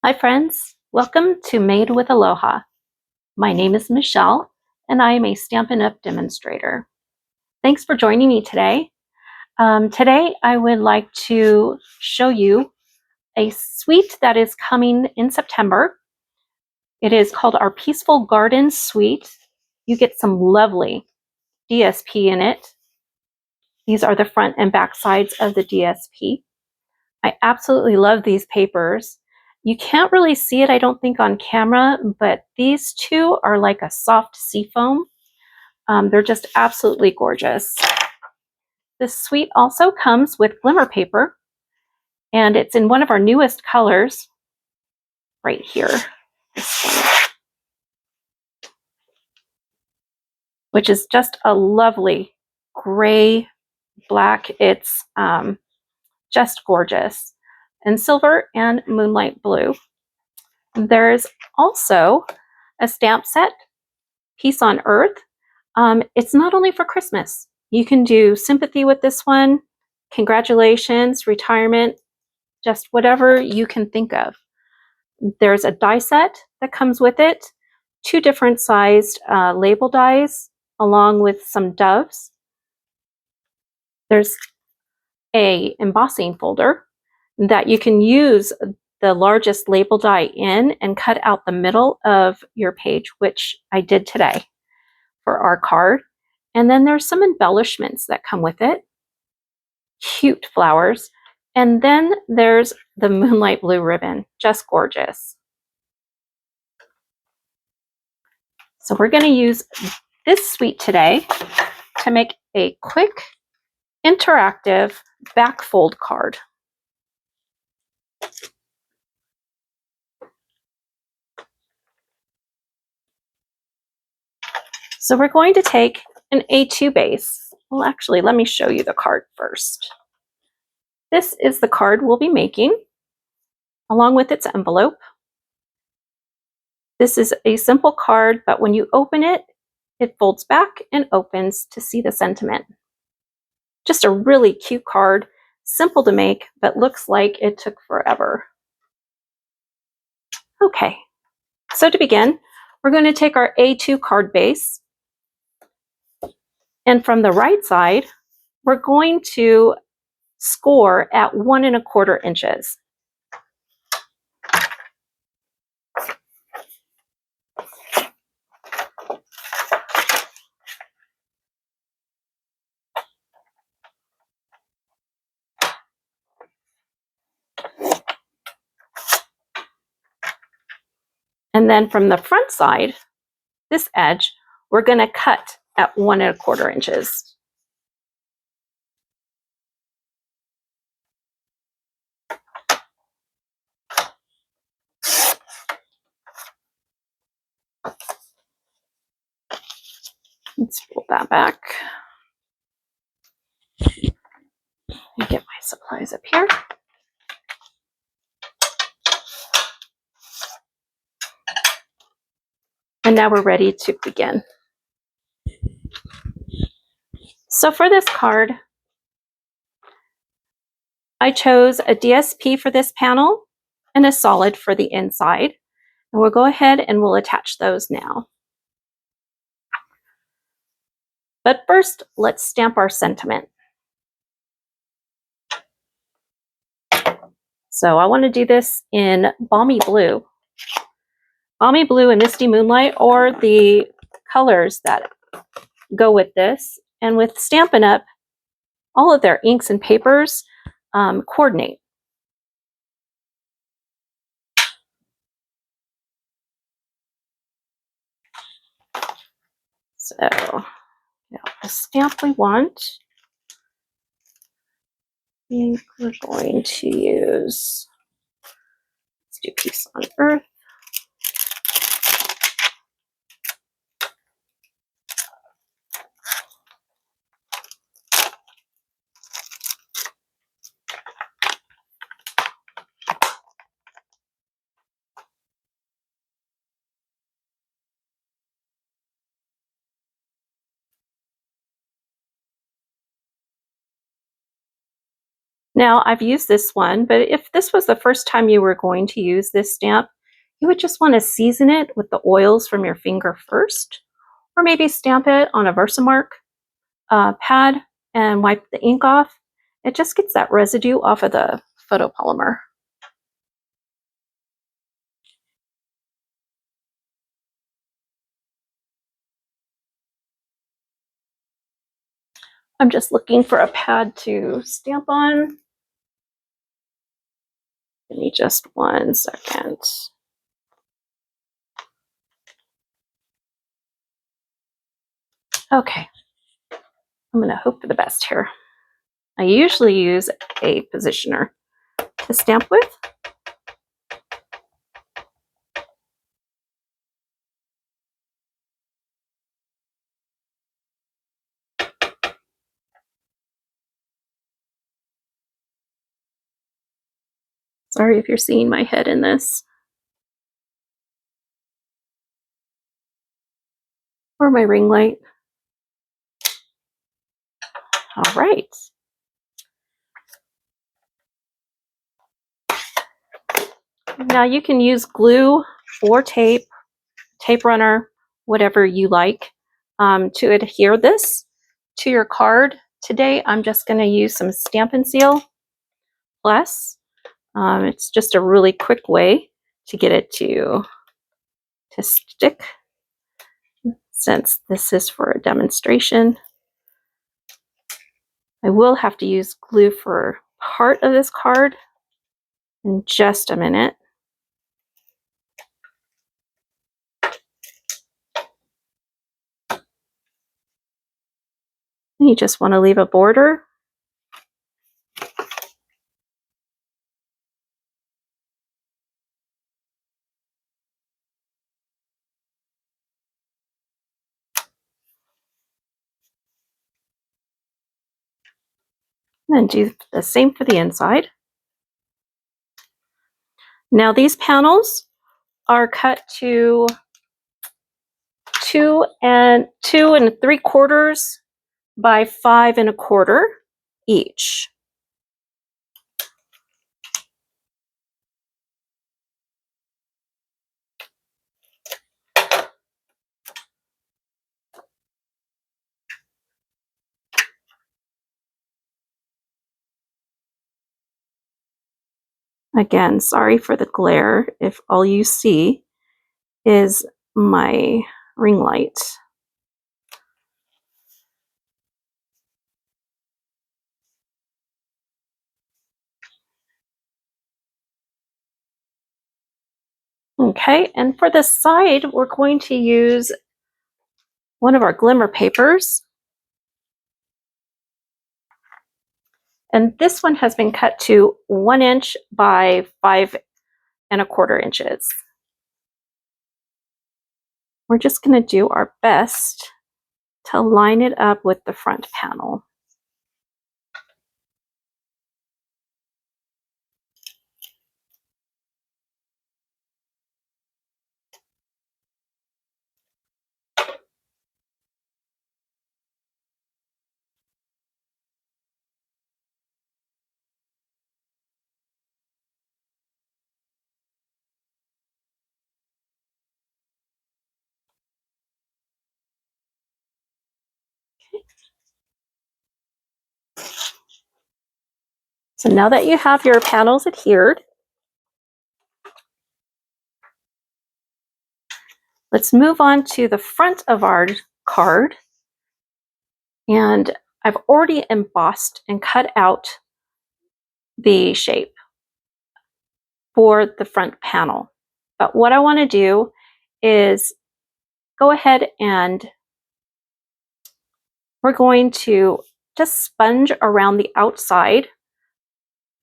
Hi friends, welcome to Made with Aloha. My name is Michelle and I am a Stampin' Up! Demonstrator. Thanks for joining me today. Today I would like to show you a suite that is coming in September. It is called our Peaceful Garden Suite. You get some lovely DSP in it. These are the front and back sides of the DSP. I absolutely love these papers. You can't really see it, I don't think, on camera, but these two are like a soft seafoam. They're just absolutely gorgeous. This suite also comes with glimmer paper, and it's in one of our newest colors, right here, this one, which is just a lovely gray black. It's just gorgeous. And silver and moonlight blue. There's also a stamp set, Peace on Earth. It's not only for Christmas. You can do sympathy with this one, congratulations, retirement, just whatever you can think of. There's a die set that comes with it, 2 different sized label dies, along with some doves. There's a embossing folder that you can use the largest label die in and cut out the middle of your page, which I did today for our card. And then there's some embellishments that come with it. Cute flowers. And then there's the moonlight blue ribbon, just gorgeous. So we're going to use this suite today to make a quick, interactive back fold card. So we're going to take an A2 base. Well, actually, let me show you the card first. This is the card we'll be making, along with its envelope. This is a simple card, but when you open it, it folds back and opens to see the sentiment. Just a really cute card, simple to make, but looks like it took forever. Okay, so to begin, we're going to take our A2 card base, and from the right side, we're going to score at 1 1/4 inches. And then from the front side, this edge, we're going to cut at 1 1/4 inches. Let's pull that back and get my supplies up here. And now we're ready to begin. So for this card, I chose a DSP for this panel and a solid for the inside. And we'll go ahead and we'll attach those now. But first, let's stamp our sentiment. So I want to do this in Balmy Blue. Balmy Blue and Misty Moonlight, or the colors that go with this. And with Stampin' Up, all of their inks and papers coordinate. So the stamp we want, I think we're going to use, let's do Peace on Earth. Now I've used this one, but if this was the first time you were going to use this stamp, you would just want to season it with the oils from your finger first, or maybe stamp it on a Versamark pad and wipe the ink off. It just gets that residue off of the photopolymer. I'm just looking for a pad to stamp on. Give me just 1 second. Okay, I'm going to hope for the best here. I usually use a positioner to stamp with. Sorry if you're seeing my head in this. Or my ring light. All right. Now you can use glue or tape runner, whatever you like, to adhere this to your card. Today I'm just going to use some Stampin' Seal Plus. It's just a really quick way to get it to stick, since this is for a demonstration. I will have to use glue for part of this card in just a minute. You just want to leave a border. And do the same for the inside. Now these panels are cut to 2 3/4 by 5 1/4 each. Again, sorry for the glare if all you see is my ring light. Okay, and for the side, we're going to use one of our glimmer papers. And this one has been cut to 1 inch by 5 1/4 inches. We're just going to do our best to line it up with the front panel. So now that you have your panels adhered, let's move on to the front of our card. And I've already embossed and cut out the shape for the front panel. But what I want to do is go ahead and we're going to just sponge around the outside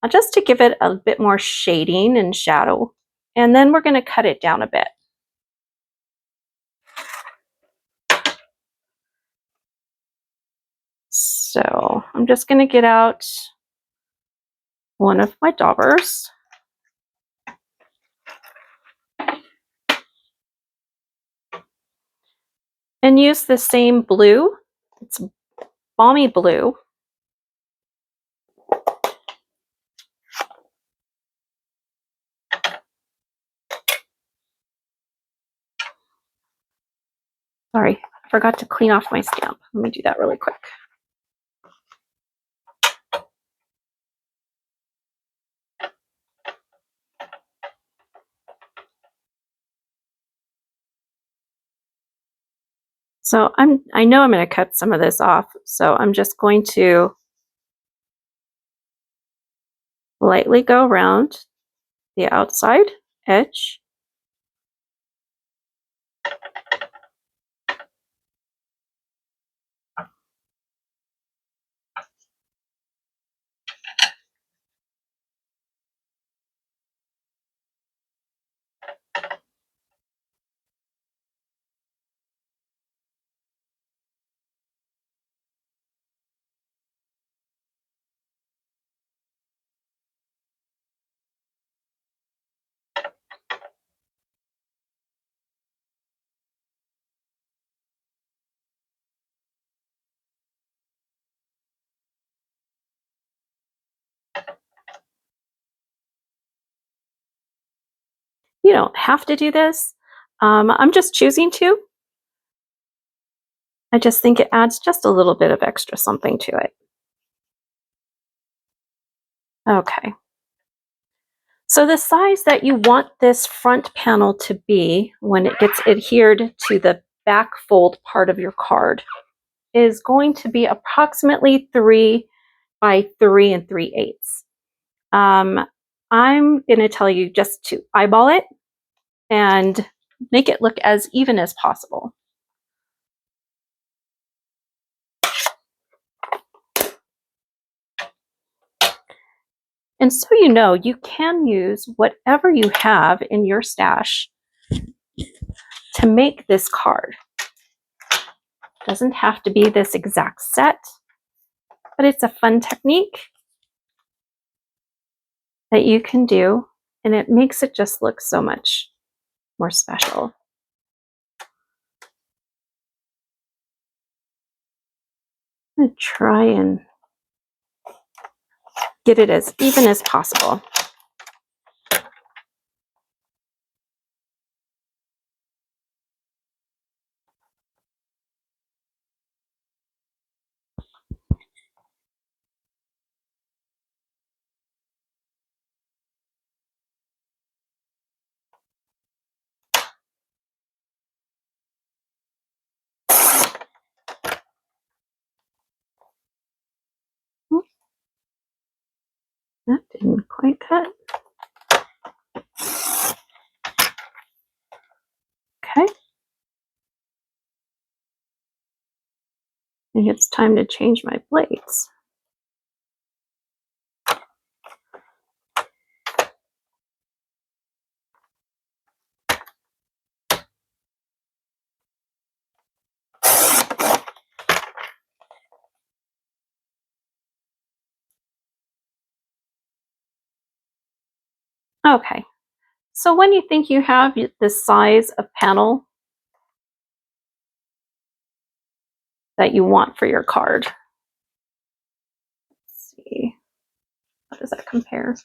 just to give it a bit more shading and shadow. And then we're going to cut it down a bit. So I'm just going to get out one of my daubers. And use the same blue. It's Balmy blue. Sorry, I forgot to clean off my stamp. Let me do that really quick. So I know I'm going to cut some of this off, so I'm just going to lightly go around the outside edge. You don't have to do this. I'm just choosing to. I just think it adds just a little bit of extra something to it. Okay. So the size that you want this front panel to be when it gets adhered to the back fold part of your card is going to be approximately 3 by 3 3/8. I'm going to tell you just to eyeball it and make it look as even as possible. And so you know, you can use whatever you have in your stash to make this card. It doesn't have to be this exact set, but it's a fun technique that you can do, and it makes it just look so much more special. I'm going to try and get it as even as possible. That didn't quite cut. Okay. I think it's time to change my blades. Okay. So when you think you have the size of panel that you want for your card, let's see, how does that compare?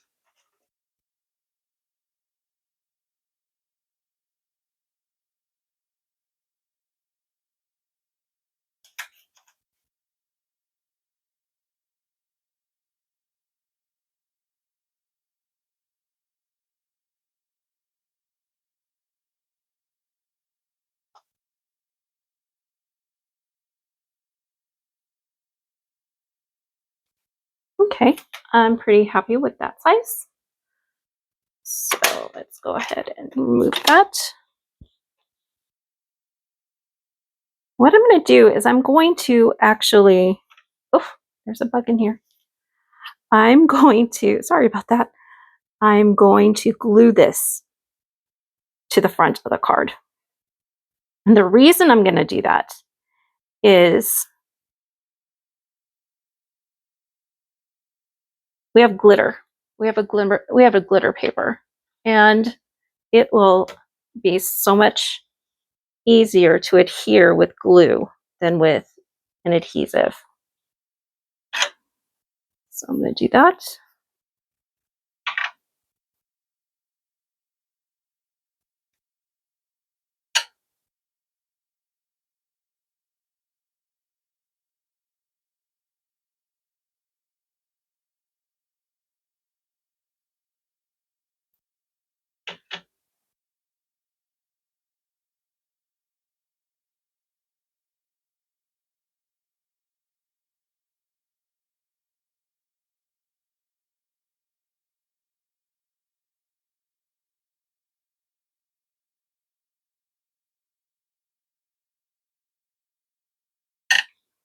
Okay, I'm pretty happy with that size. So let's go ahead and remove that. What I'm going to do is I'm going to actually, oh, there's a bug in here. I'm going to, sorry about that. I'm going to glue this to the front of the card. And the reason I'm going to do that is we have glitter. We have a glitter paper, and it will be so much easier to adhere with glue than with an adhesive. So I'm going to do that.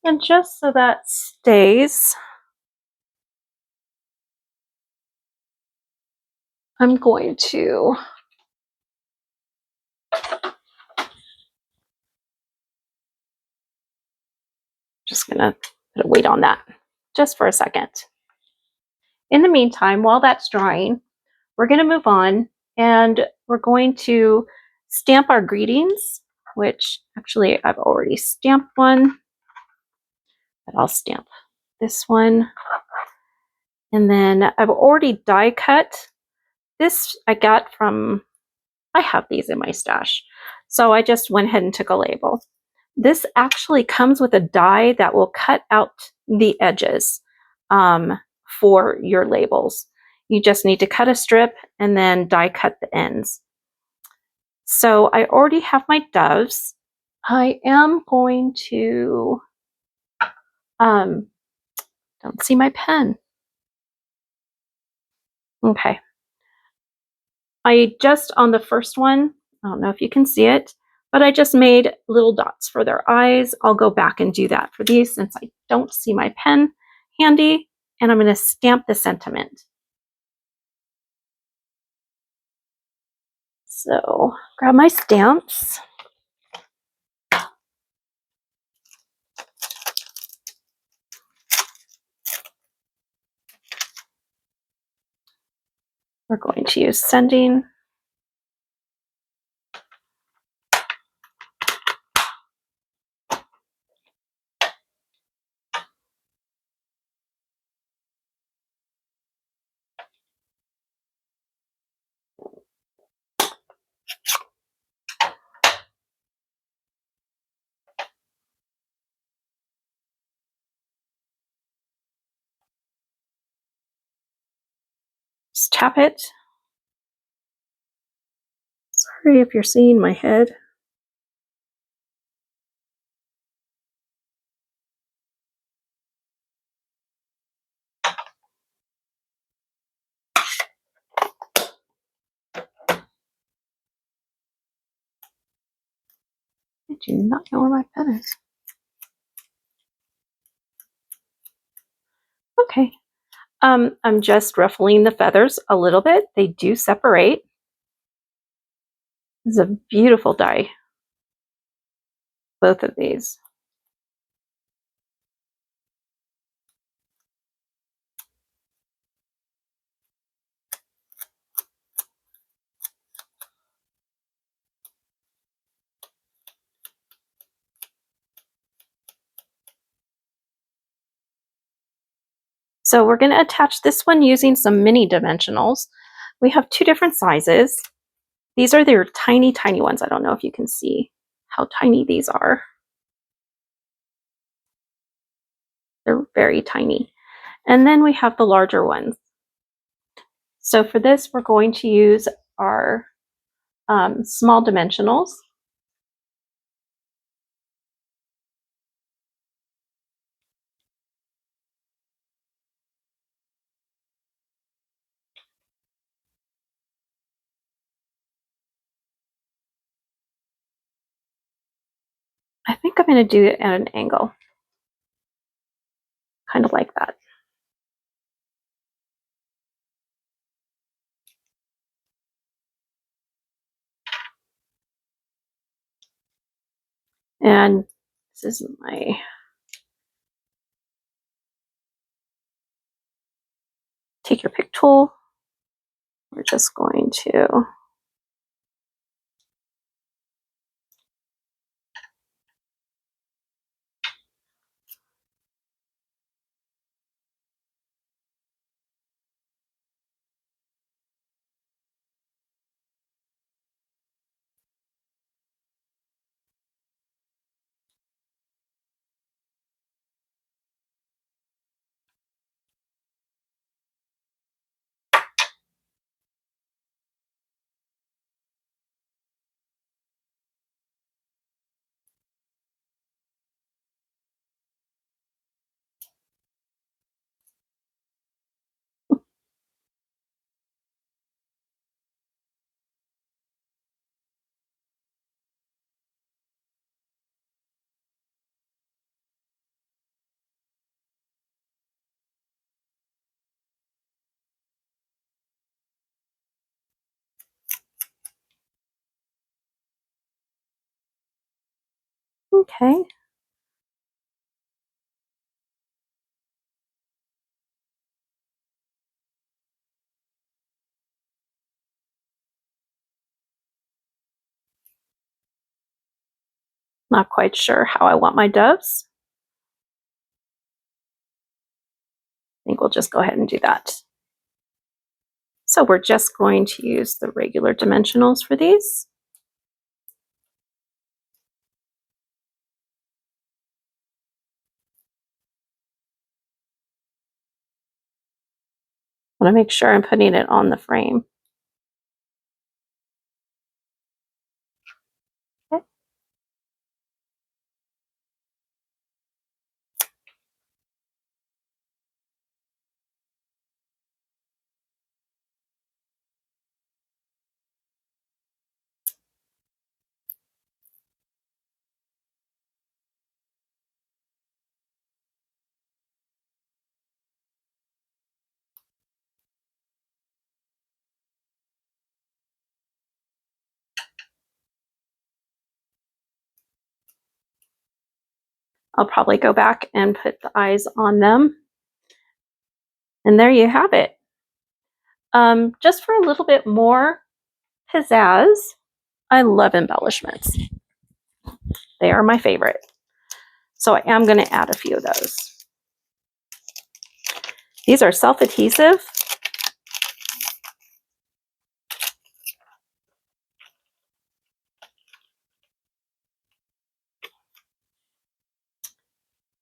And just so that stays, I'm going to just gonna put a weight on that just for a second. In the meantime, while that's drying, we're going to move on and we're going to stamp our greetings, which actually I've already stamped one, but I'll stamp this one. And then I've already die cut. This I got from, I have these in my stash. So I just went ahead and took a label. This actually comes with a die that will cut out the edges for your labels. You just need to cut a strip and then die cut the ends. So I already have my doves. I am going to, don't see my pen. Okay. I just, on the first one, I don't know if you can see it, but I just made little dots for their eyes. I'll go back and do that for these since I don't see my pen handy, and I'm going to stamp the sentiment. So grab my stamps. We're going to use sending. Just tap it. Sorry if you're seeing my head. I do not know where my pen is. Okay. I'm just ruffling the feathers a little bit. They do separate. This is a beautiful die. Both of these. So we're going to attach this one using some mini dimensionals. We have two different sizes. These are their tiny, tiny ones. I don't know if you can see how tiny these are. They're very tiny. And then we have the larger ones. So for this, we're going to use our small dimensionals. I think I'm going to do it at an angle, kind of like that. And this is my take your pick tool. We're just going to Okay. Not quite sure how I want my doves. I think we'll just go ahead and do that. So we're just going to use the regular dimensionals for these. I want to make sure I'm putting it on the frame. Okay. I'll probably go back and put the eyes on them. And there you have it. Just for a little bit more pizzazz, I love embellishments. They are my favorite. So I am going to add a few of those. These are self-adhesive.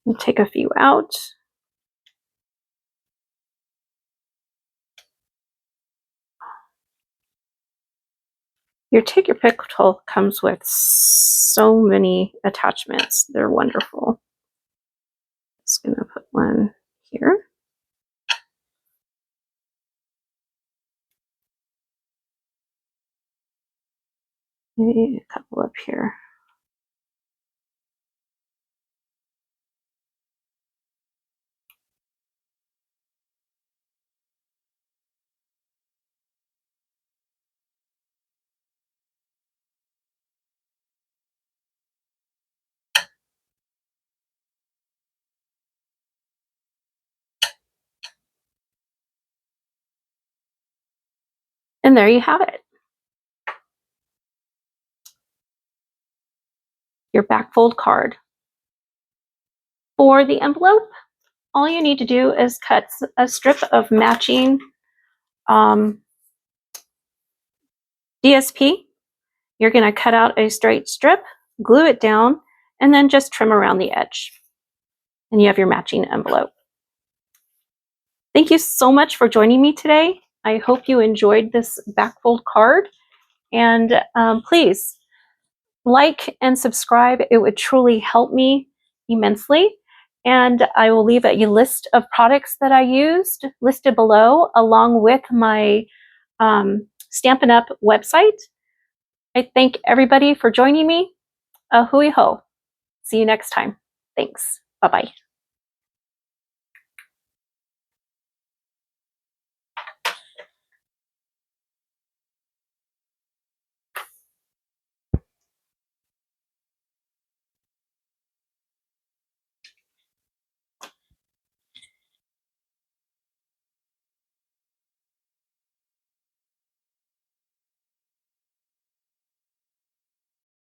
I'll take a few out. Your Take Your Pick tool comes with so many attachments. They're wonderful. Just going to put one here. Maybe a couple up here. And there you have it. Your back fold card. For the envelope, all you need to do is cut a strip of matching DSP. You're going to cut out a straight strip, glue it down, and then just trim around the edge. And you have your matching envelope. Thank you so much for joining me today. I hope you enjoyed this back fold card. And please like and subscribe. It would truly help me immensely. And I will leave a list of products that I used listed below, along with my Stampin' Up website. I thank everybody for joining me. Hui ho. See you next time. Thanks. Bye-bye.